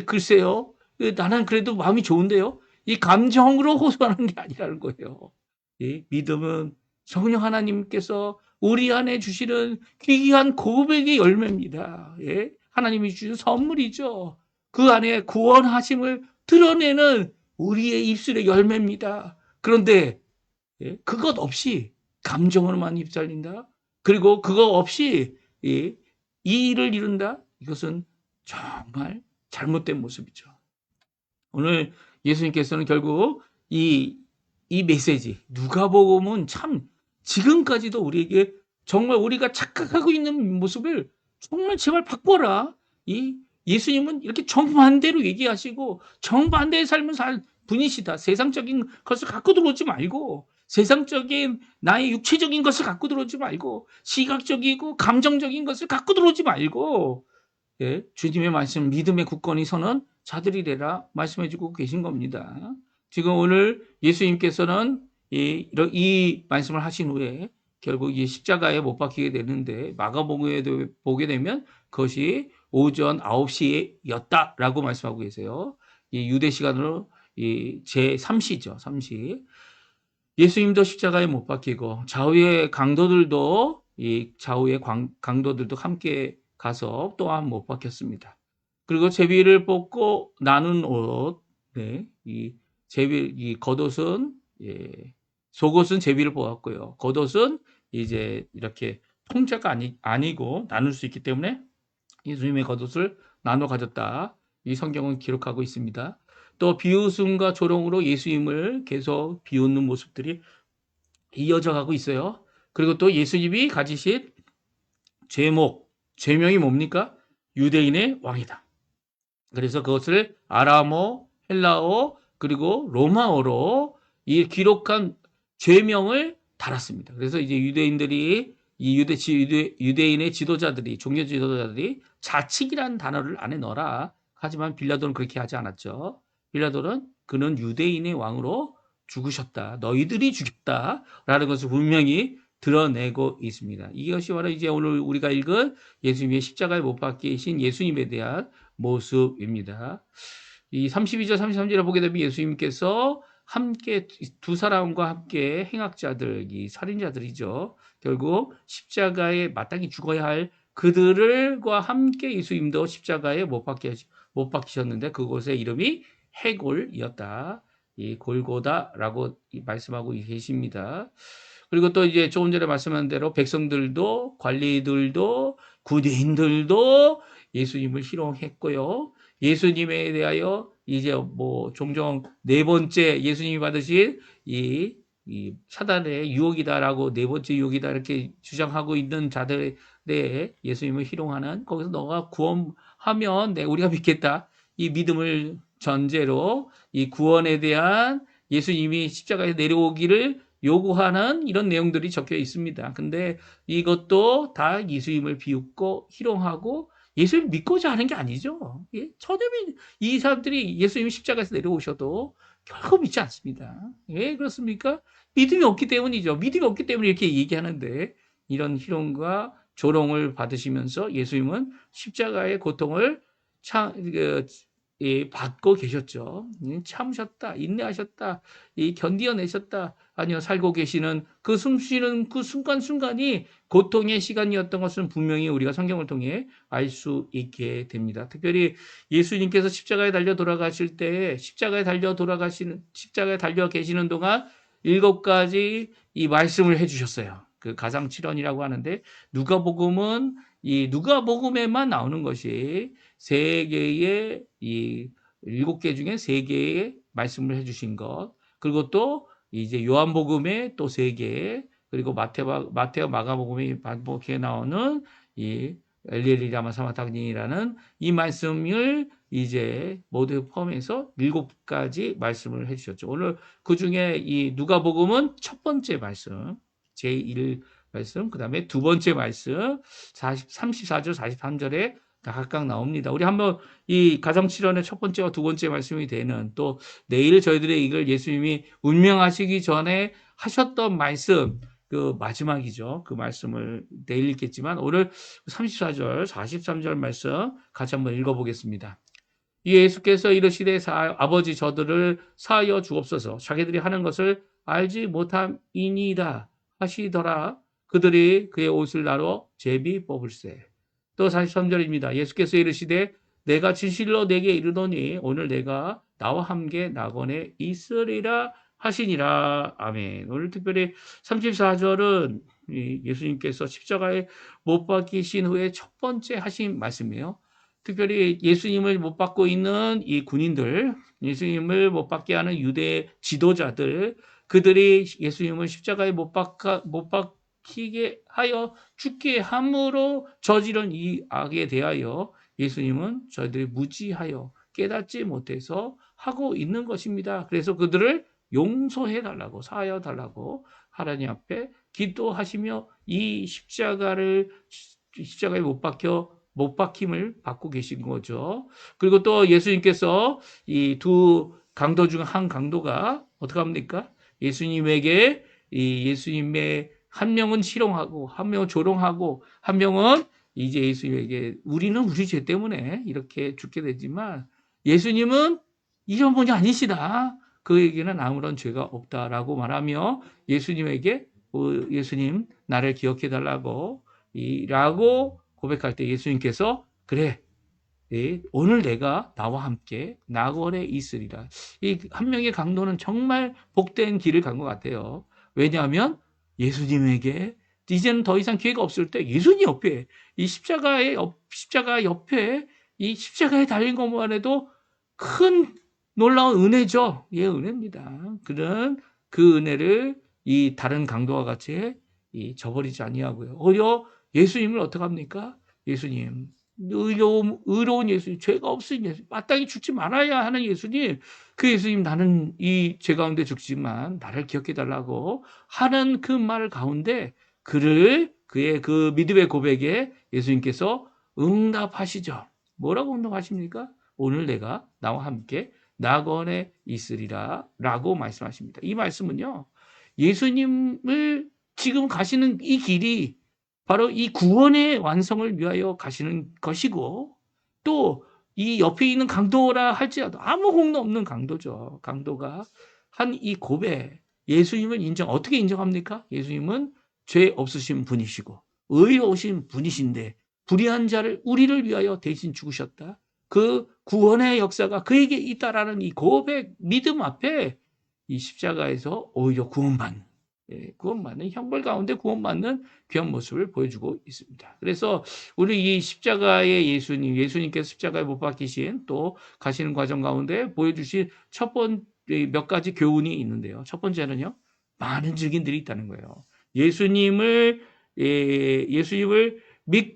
글쎄요. 나는 그래도 마음이 좋은데요. 이 감정으로 호소하는 게 아니라는 거예요. 믿음은 성령 하나님께서 우리 안에 주시는 귀한 고백의 열매입니다. 하나님이 주신 선물이죠. 그 안에 구원하심을 드러내는 우리의 입술의 열매입니다. 그런데 그것 없이 감정으로만 휩쓸린다. 그리고 그거 없이 이 일을 이룬다. 이것은 정말 잘못된 모습이죠. 오늘 예수님께서는 결국 이 메시지 누가복음은 참 지금까지도 우리에게 정말 우리가 착각하고 있는 모습을 정말 제발 바꿔라. 예수님은 이렇게 정반대로 얘기하시고 정반대의 삶을 살 분이시다. 세상적인 것을 갖고 들어오지 말고 세상적인 나의 육체적인 것을 갖고 들어오지 말고 시각적이고 감정적인 것을 갖고 들어오지 말고 주님의 말씀 믿음의 굳건히 서는 자들이래라 말씀해주고 계신 겁니다. 지금 오늘 예수님께서는 이 말씀을 하신 후에 결국 이 십자가에 못 박히게 되는데 마가복음에 보게 되면 그것이 오전 9시였다라고 말씀하고 계세요. 이 유대 시간으로 제 3시죠. 3시. 예수님도 십자가에 못 박히고 좌우의 강도들도 함께 가서 또한 못 박혔습니다. 그리고 제비를 뽑고 나눈 옷, 이 겉옷은 속옷은 제비를 뽑았고요. 겉옷은 이제 이렇게 통째가 아니고 나눌 수 있기 때문에 예수님의 겉옷을 나눠 가졌다. 이 성경은 기록하고 있습니다. 또 비웃음과 조롱으로 예수님을 계속 비웃는 모습들이 이어져 가고 있어요. 그리고 또 예수님이 가지신 죄명이 뭡니까? 유대인의 왕이다. 그래서 그것을 아람어, 헬라어, 그리고 로마어로 이 기록한 죄명을 달았습니다. 그래서 이제 유대인들이 유대인의 지도자들이 종교 지도자들이 자칙이라는 단어를 안에 넣어라. 하지만 빌라도는 그렇게 하지 않았죠. 빌라도는 그는 유대인의 왕으로 죽으셨다. 너희들이 죽였다라는 것을 분명히 드러내고 있습니다. 이것이 바로 이제 오늘 우리가 읽은 예수님의 십자가에 못 박히신 예수님에 대한 모습입니다. 이 32절 33절에 보게 되면 예수님께서 함께 두 사람과 함께 행악자들, 이 살인자들이죠. 결국 십자가에 마땅히 죽어야 할 그들과 함께 예수님도 십자가에 못 박히셨는데 그곳의 이름이 해골이었다. 이 골고다라고 말씀하고 계십니다. 그리고 또 이제 조금 전에 말씀한 대로 백성들도 관리들도 구대인들도 예수님을 희롱했고요. 예수님에 대하여 이제 뭐 종종 네 번째 예수님이 받으신 이 사단의 유혹이다라고 네 번째 유혹이다 이렇게 주장하고 있는 자들에 대해 예수님을 희롱하는 거기서 너가 구원하면 우리가 믿겠다. 이 믿음을 전제로 이 구원에 대한 예수님이 십자가에 내려오기를 요구하는 이런 내용들이 적혀 있습니다. 근데 이것도 다 예수님을 비웃고 희롱하고 예수님 믿고자 하는 게 아니죠. 예? 이 사람들이 예수님 십자가에서 내려오셔도 결코 믿지 않습니다. 왜 그렇습니까? 믿음이 없기 때문이죠. 믿음이 없기 때문에 이렇게 얘기하는데 이런 희롱과 조롱을 받으시면서 예수님은 십자가의 고통을 받고 계셨죠. 참으셨다, 인내하셨다, 견디어내셨다. 아니요, 살고 계시는 그 숨쉬는 그 순간순간이 고통의 시간이었던 것은 분명히 우리가 성경을 통해 알 수 있게 됩니다. 특별히 예수님께서 십자가에 달려 돌아가실 때 십자가에 달려 계시는 동안 7가지 이 말씀을 해주셨어요. 그 가상칠언이라고 하는데 이 누가복음에만 나오는 것이 3개의 이 7개 중에 3개의 말씀을 해주신 것, 그리고 또 이제 요한복음에 또 3개, 그리고 마태와 마가복음에 반복해 나오는 이 엘리엘리 라마 사마탁니라는 이 말씀을 이제 모두 포함해서 7가지 말씀을 해주셨죠. 오늘 그 중에 이 누가복음은 첫 번째 말씀, 제1 말씀, 그 다음에 두 번째 말씀, 34절, 43절에 각각 나옵니다. 우리 한번 이 가정칠언의 첫 번째와 두 번째 말씀이 되는, 또 내일 저희들의 이걸 예수님이 운명하시기 전에 하셨던 말씀, 그 마지막이죠. 그 말씀을 내일 읽겠지만 오늘 34절, 43절 말씀 같이 한번 읽어보겠습니다. 예수께서 이르시되 아버지 저들을 사하여 주옵소서. 자기들이 하는 것을 알지 못함이니이다 하시더라. 그들이 그의 옷을 나눠 제비 뽑을세. 또 43절입니다. 예수께서 이르시되 내가 진실로 내게 이르노니 오늘 내가 나와 함께 낙원에 있으리라 하시니라. 아멘. 오늘 특별히 34절은 예수님께서 십자가에 못 박히신 후에 첫 번째 하신 말씀이에요. 특별히 예수님을 못 받고 있는 이 군인들, 예수님을 못 받게 하는 유대 지도자들, 그들이 예수님을 십자가에 못 박히게 하여 죽게 함으로 저지른 이 악에 대하여 예수님은 저희들이 무지하여 깨닫지 못해서 하고 있는 것입니다. 그래서 그들을 용서해 달라고, 사하여 달라고 하나님 앞에 기도하시며 이 십자가에 못 박힘을 받고 계신 거죠. 그리고 또 예수님께서 이 두 강도 중 한 강도가 어떻게 합니까? 예수님에게 예수님의 한 명은 희롱하고 한 명은 조롱하고 한 명은 이제 예수님에게 우리는 우리 죄 때문에 이렇게 죽게 되지만 예수님은 이런 분이 아니시다. 그에게는 아무런 죄가 없다라고 말하며 예수님에게 예수님 나를 기억해 달라고 라고 고백할 때 예수님께서 그래 오늘 내가 나와 함께 낙원에 있으리라. 이 한 명의 강도는 정말 복된 길을 간 것 같아요. 왜냐하면 예수님에게 이제는 더 이상 기회가 없을 때 예수님 옆에 이 십자가 옆에 이 십자가에 달린 것만 해도 큰 놀라운 은혜죠. 예, 은혜입니다. 그는 그 은혜를 이 다른 강도와 같이 저버리지 아니하고요. 오히려 예수님을 어떻게 합니까? 예수님, 의로운 예수님, 죄가 없으신 예수님, 마땅히 죽지 말아야 하는 예수님, 그 예수님 나는 이 죄 가운데 죽지만 나를 기억해 달라고 하는 그 말 가운데 그의 그 믿음의 고백에 예수님께서 응답하시죠. 뭐라고 응답하십니까? 오늘 내가 나와 함께 낙원에 있으리라 라고 말씀하십니다. 이 말씀은요, 예수님을 지금 가시는 이 길이 바로 이 구원의 완성을 위하여 가시는 것이고 또 이 옆에 있는 강도라 할지라도 아무 공도 없는 강도죠. 강도가 한 이 고백, 예수님을 어떻게 인정합니까? 예수님은 죄 없으신 분이시고 의로우신 분이신데 불의한 자를 우리를 위하여 대신 죽으셨다. 그 구원의 역사가 그에게 있다라는 이 고백, 믿음 앞에 이 십자가에서 오히려 구원받는 예, 구원받는 형벌 가운데 구원받는 귀한 모습을 보여주고 있습니다. 그래서 우리 이 십자가의 예수님께서 십자가에 못 박히신 또 가시는 과정 가운데 보여주신 몇 가지 교훈이 있는데요. 첫 번째는요, 많은 증인들이 있다는 거예요. 예수님을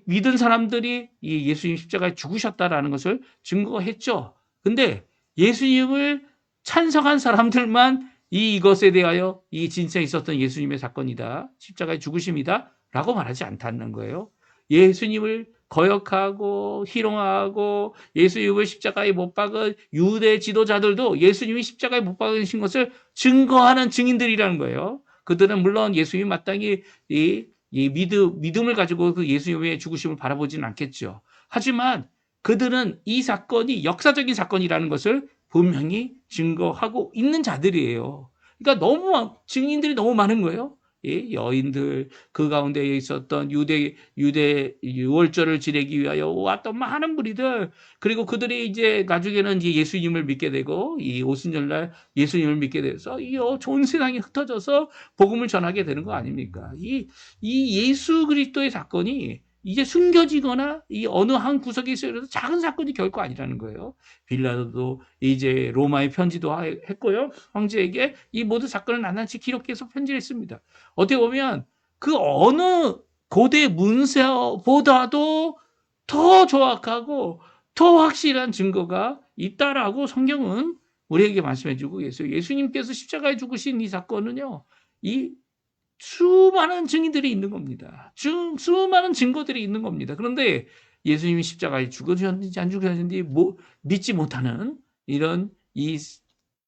믿은 사람들이 이 예수님 십자가에 죽으셨다라는 것을 증거했죠. 근데 예수님을 찬성한 사람들만 이것에 대하여 이 진짜에 있었던 예수님의 사건이다, 십자가의 죽으심이다 라고 말하지 않다는 거예요. 예수님을 거역하고 희롱하고 예수님을 십자가에 못 박은 유대 지도자들도 예수님이 십자가에 못 박으신 것을 증거하는 증인들이라는 거예요. 그들은 물론 예수님이 마땅히 이 믿음을 가지고 그 예수님의 죽으심을 바라보지는 않겠죠. 하지만 그들은 이 사건이 역사적인 사건이라는 것을 분명히 증거하고 있는 자들이에요. 그러니까 증인들이 너무 많은 거예요. 예, 여인들, 그 가운데 있었던 유대 유월절을 지내기 위하여 왔던 많은 무리들, 그리고 그들이 이제 나중에는 이제 예수님을 믿게 되고, 이 오순절날 예수님을 믿게 돼서 전 세상에 흩어져서 복음을 전하게 되는 거 아닙니까? 이 예수 그리스도의 사건이 이제 숨겨지거나 이 어느 한 구석에 있어서 작은 사건이 결코 아니라는 거예요. 빌라도도 이제 로마에 편지도 했고요. 황제에게 이 모든 사건을 낱낱이 기록해서 편지를 했습니다. 어떻게 보면 그 어느 고대 문서보다도 더 정확하고 더 확실한 증거가 있다라고 성경은 우리에게 말씀해주고 계세요. 예수님께서 십자가에 죽으신 이 사건은요, 이 수많은 증인들이 있는 겁니다. 수많은 증거들이 있는 겁니다. 그런데 예수님이 십자가에 죽으셨는지 안 죽으셨는지 믿지 못하는 이런 이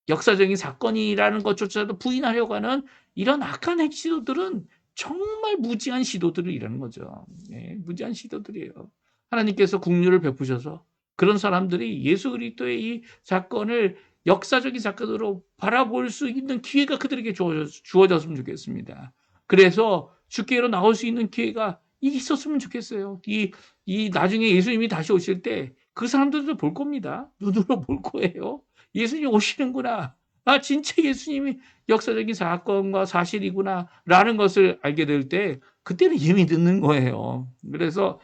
역사적인 사건이라는 것조차도 부인하려고 하는 이런 악한 핵시도들은 정말 무지한 시도들이라는 거죠. 네, 무지한 시도들이에요. 하나님께서 국류를 베푸셔서 그런 사람들이 예수 그리스도의 이 사건을 역사적인 사건으로 바라볼 수 있는 기회가 그들에게 주어졌으면 좋겠습니다. 그래서 주께로 나올 수 있는 기회가 있었으면 좋겠어요. 나중에 예수님이 다시 오실 때 그 사람들도 볼 겁니다. 눈으로 볼 거예요. 예수님이 오시는구나. 진짜 예수님이 역사적인 사건과 사실이구나 라는 것을 알게 될 때 그때는 이미 늦는 거예요. 그래서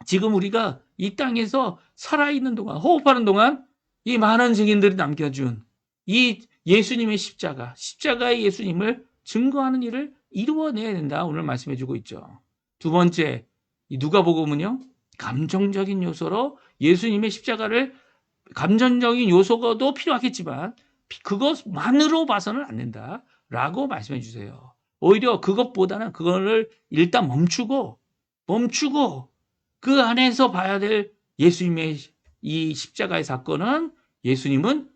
지금 우리가 이 땅에서 살아있는 동안, 호흡하는 동안 이 많은 증인들이 남겨준 이 예수님의 십자가의 예수님을 증거하는 일을 이루어내야 된다. 오늘 말씀해주고 있죠. 두 번째, 이 누가복음은요, 감정적인 요소로 예수님의 십자가를, 감정적인 요소도 필요하겠지만 그것만으로 봐서는 안 된다라고 말씀해 주세요. 오히려 그것보다는 그거를 일단 멈추고 그 안에서 봐야 될 예수님의 이 십자가의 사건은, 예수님은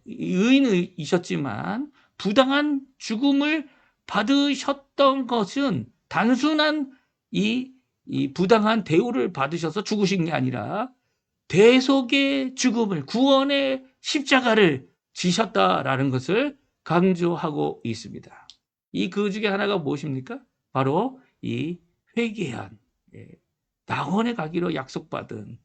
의인이셨지만 부당한 죽음을 받으셨던 것은 단순한 이 부당한 대우를 받으셔서 죽으신 게 아니라 대속의 죽음을, 구원의 십자가를 지셨다라는 것을 강조하고 있습니다. 그 중에 하나가 무엇입니까? 바로 이 회개한, 낙원에 가기로 약속받은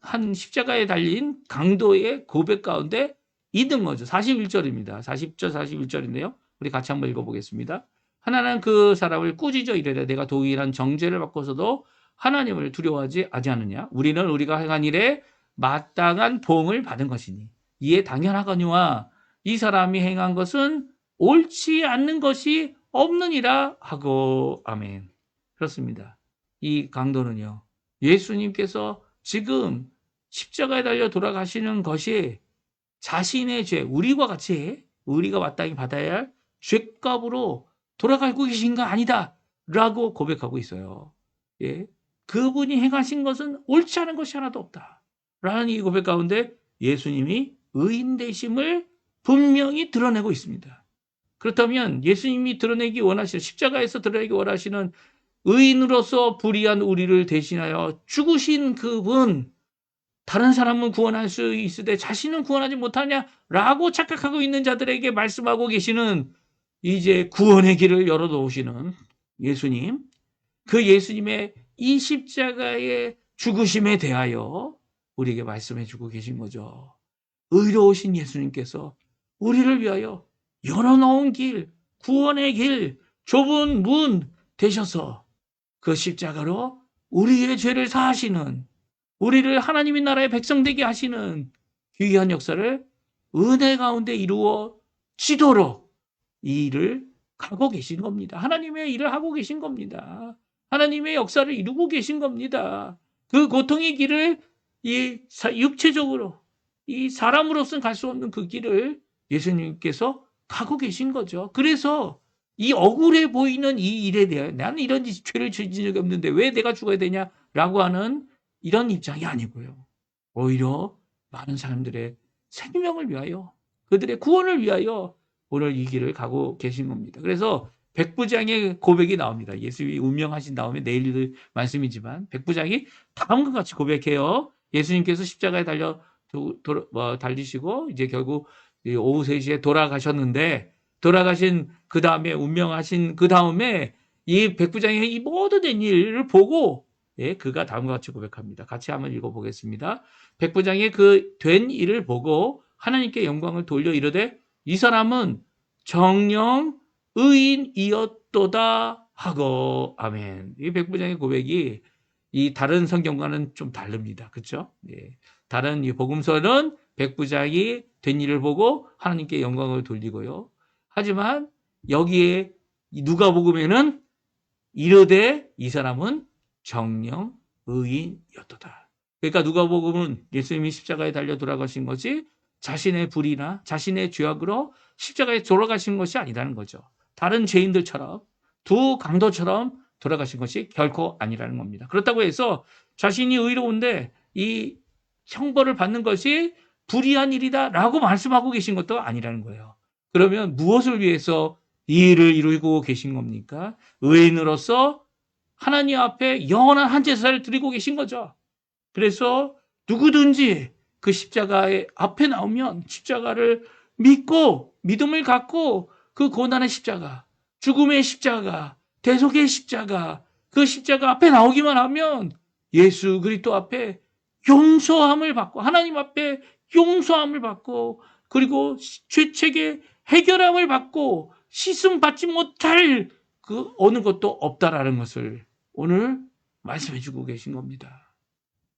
한 십자가에 달린 강도의 고백 가운데 있는 거죠. 41절입니다. 40절, 41절인데요. 우리 같이 한번 읽어보겠습니다. 하나는 그 사람을 꾸짖어 이르되 내가 동일한 정죄를 받고서도 하나님을 두려워하지 아니하느냐? 우리는 우리가 행한 일에 마땅한 보응을 받은 것이니 이에 당연하거니와 이 사람이 행한 것은 옳지 않는 것이 없느니라 하고. 아멘. 그렇습니다. 이 강도는요, 예수님께서 지금 십자가에 달려 돌아가시는 것이 자신의 죄, 우리와 같이 우리가 마땅히 받아야 할 죄값으로 돌아가고 계신 거 아니다 라고 고백하고 있어요. 예, 그분이 행하신 것은 옳지 않은 것이 하나도 없다 라는 이 고백 가운데 예수님이 의인 되심을 분명히 드러내고 있습니다. 그렇다면 예수님이 십자가에서 드러내기 원하시는 의인으로서 불의한 우리를 대신하여 죽으신 그분, 다른 사람은 구원할 수 있으되 자신은 구원하지 못하냐라고 착각하고 있는 자들에게 말씀하고 계시는, 이제 구원의 길을 열어놓으시는 예수님, 그 예수님의 이 십자가의 죽으심에 대하여 우리에게 말씀해주고 계신 거죠. 의로우신 예수님께서 우리를 위하여 열어놓은 길, 구원의 길, 좁은 문 되셔서 그 십자가로 우리의 죄를 사하시는, 우리를 하나님의 나라의 백성 되게 하시는 귀한 역사를 은혜 가운데 이루어지도록 이 일을 가고 계신 겁니다. 하나님의 일을 하고 계신 겁니다. 하나님의 역사를 이루고 계신 겁니다. 그 고통의 길을 육체적으로 이 사람으로서는 갈 수 없는 그 길을 예수님께서 가고 계신 거죠. 그래서 이 억울해 보이는 이 일에 대해 나는 이런 죄를 지은 적이 없는데 왜 내가 죽어야 되냐라고 하는 이런 입장이 아니고요. 오히려 많은 사람들의 생명을 위하여, 그들의 구원을 위하여 오늘 이 길을 가고 계신 겁니다. 그래서 백부장의 고백이 나옵니다. 예수님이 운명하신 다음에 내일 읽을 말씀이지만 백부장이 다음과 같이 고백해요. 예수님께서 십자가에 달리시고 이제 결국 오후 3시에 돌아가셨는데, 돌아가신 그 다음에 운명하신 그 다음에 이 백부장의 이 모든 된 일을 보고 그가 다음과 같이 고백합니다. 같이 한번 읽어보겠습니다. 백부장의 그 된 일을 보고 하나님께 영광을 돌려 이르되 이 사람은 정령 의인이었도다 하고. 아멘. 이 백부장의 고백이 이 다른 성경과는 좀 다릅니다. 그렇죠? 다른 이 복음서는 백부장이 된 일을 보고 하나님께 영광을 돌리고요. 하지만 여기에 누가복음에는 이르되 이 사람은 정령 의인이었도다. 그러니까 누가복음은 예수님이 십자가에 달려 돌아가신 것이 자신의 불의나 자신의 죄악으로 십자가에 돌아가신 것이 아니라는 거죠. 다른 죄인들처럼 두 강도처럼 돌아가신 것이 결코 아니라는 겁니다. 그렇다고 해서 자신이 의로운데 이 형벌을 받는 것이 불의한 일이다라고 말씀하고 계신 것도 아니라는 거예요. 그러면 무엇을 위해서 이 일을 이루고 계신 겁니까? 의인으로서 하나님 앞에 영원한 한 제사를 드리고 계신 거죠. 그래서 누구든지 그 십자가의 앞에 나오면 십자가를 믿고 믿음을 갖고 그 고난의 십자가, 죽음의 십자가, 대속의 십자가, 그 십자가 앞에 나오기만 하면 예수 그리스도 앞에 용서함을 받고, 하나님 앞에 용서함을 받고, 그리고 죄책의 해결함을 받고 씻음 받지 못할 그 어느 것도 없다라는 것을 오늘 말씀해 주고 계신 겁니다.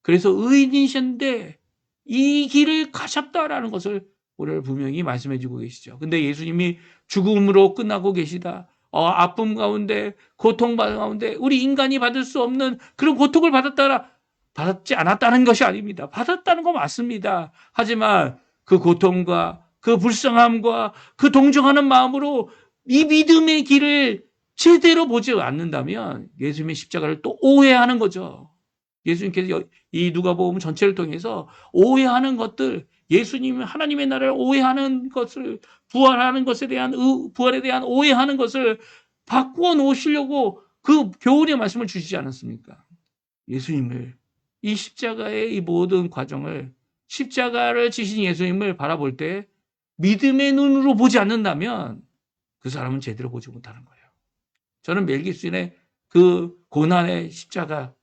그래서 의인이셨는데 이 길을 가셨다라는 것을 오늘 분명히 말씀해 주고 계시죠. 근데 예수님이 죽음으로 끝나고 계시다. 아픔 가운데, 고통 가운데 우리 인간이 받을 수 없는 그런 고통을 받았지 않았다는 것이 아닙니다. 받았다는 거 맞습니다. 하지만 그 고통과 그 불쌍함과 그 동정하는 마음으로 이 믿음의 길을 제대로 보지 않는다면 예수님의 십자가를 또 오해하는 거죠. 예수님께서 이 누가복음 전체를 통해서 오해하는 것들, 예수님 하나님의 나라를 오해하는 것을, 부활에 대한 오해하는 것을 바꾸어 놓으시려고 그 교훈의 말씀을 주시지 않았습니까? 예수님을, 이 십자가의 이 모든 과정을, 십자가를 지신 예수님을 바라볼 때 믿음의 눈으로 보지 않는다면 그 사람은 제대로 보지 못하는 거예요. 저는 멜 깁슨의 그 고난의 십자가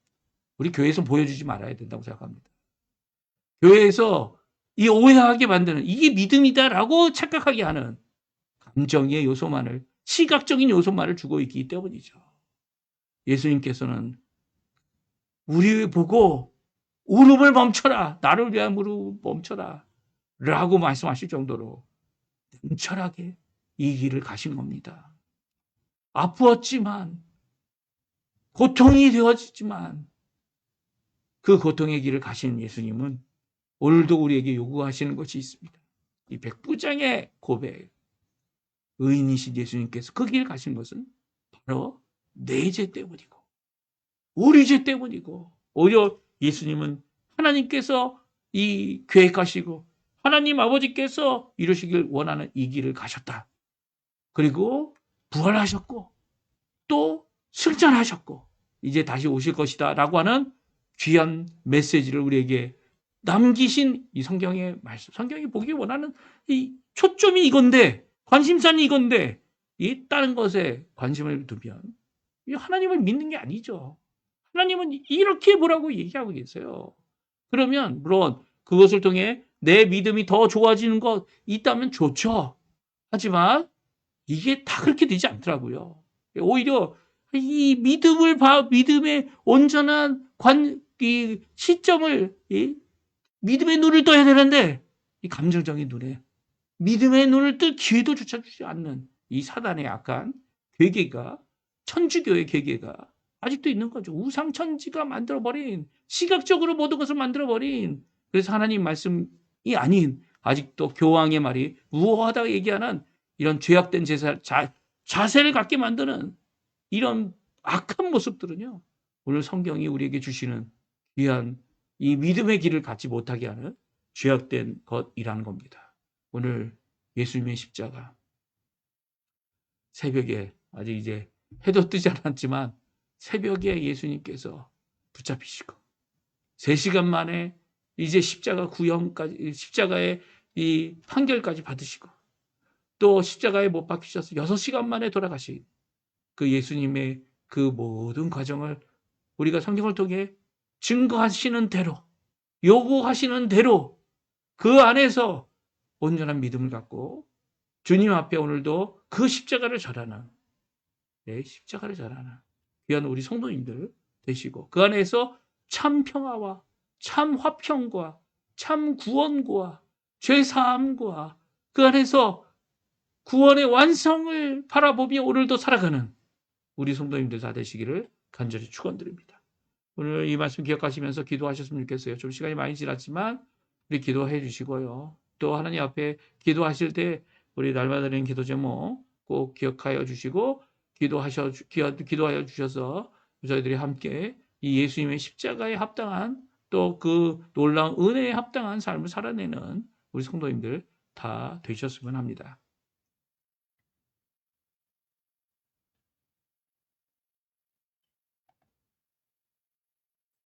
우리 교회에서 보여주지 말아야 된다고 생각합니다. 교회에서 이 오해하게 만드는, 이게 믿음이다라고 착각하게 하는 감정의 요소만을, 시각적인 요소만을 주고 있기 때문이죠. 예수님께서는 우리 보고 울음을 멈춰라, 나를 위한 울음 멈춰라 라고 말씀하실 정도로 냉철하게 이 길을 가신 겁니다. 아프었지만, 고통이 되었지만 그 고통의 길을 가신 예수님은 오늘도 우리에게 요구하시는 것이 있습니다. 이 백부장의 고백, 의인이신 예수님께서 그 길을 가신 것은 바로 내 죄 때문이고 우리 죄 때문이고, 오히려 예수님은 하나님께서 이 계획하시고 하나님 아버지께서 이루시길 원하는 이 길을 가셨다. 그리고 부활하셨고 또 승천하셨고 이제 다시 오실 것이다 라고 하는 귀한 메시지를 우리에게 남기신 이 성경의 말씀, 성경이 보기 원하는 이 초점이 이건데, 관심사는 이건데, 이 다른 것에 관심을 두면 하나님을 믿는 게 아니죠. 하나님은 이렇게 보라고 얘기하고 계세요. 그러면 물론 그것을 통해 내 믿음이 더 좋아지는 것 있다면 좋죠. 하지만 이게 다 그렇게 되지 않더라고요. 오히려 이 믿음의 온전한 이 시점을, 믿음의 눈을 떠야 되는데, 이 감정적인 눈에 믿음의 눈을 뜰 기회도 조차 주지 않는 이 사단의 약간 괴계가, 천주교의 괴계가 아직도 있는 거죠. 우상천지가 만들어버린, 시각적으로 모든 것을 만들어버린, 그래서 하나님 말씀이 아닌, 아직도 교황의 말이 우호하다고 얘기하는 이런 죄악된 자세를 갖게 만드는 이런 악한 모습들은요, 오늘 성경이 우리에게 주시는 귀한 이 믿음의 길을 갖지 못하게 하는 죄악된 것이라는 겁니다. 오늘 예수님의 십자가, 새벽에, 아직 이제 해도 뜨지 않았지만 새벽에 예수님께서 붙잡히시고 3시간 만에 이제 십자가의 이 판결까지 받으시고, 또 십자가에 못 박히셔서 6시간 만에 돌아가신 그 예수님의 그 모든 과정을 우리가 성경을 통해 증거하시는 대로, 요구하시는 대로 그 안에서 온전한 믿음을 갖고 주님 앞에 오늘도 그 십자가를 전하는, 십자가를 전하는 귀한 우리 성도님들 되시고, 그 안에서 참 평화와 참 화평과 참 구원과 죄사함과 그 안에서 구원의 완성을 바라보며 오늘도 살아가는 우리 성도님들 다 되시기를 간절히 축원드립니다. 오늘 이 말씀 기억하시면서 기도하셨으면 좋겠어요. 좀 시간이 많이 지났지만 우리 기도해 주시고요. 또 하나님 앞에 기도하실 때 우리 날마다 드리는 기도 제목 꼭 기억하여 주시고 기도하여 주셔서 저희들이 함께 이 예수님의 십자가에 합당한, 또 그 놀라운 은혜에 합당한 삶을 살아내는 우리 성도님들 다 되셨으면 합니다.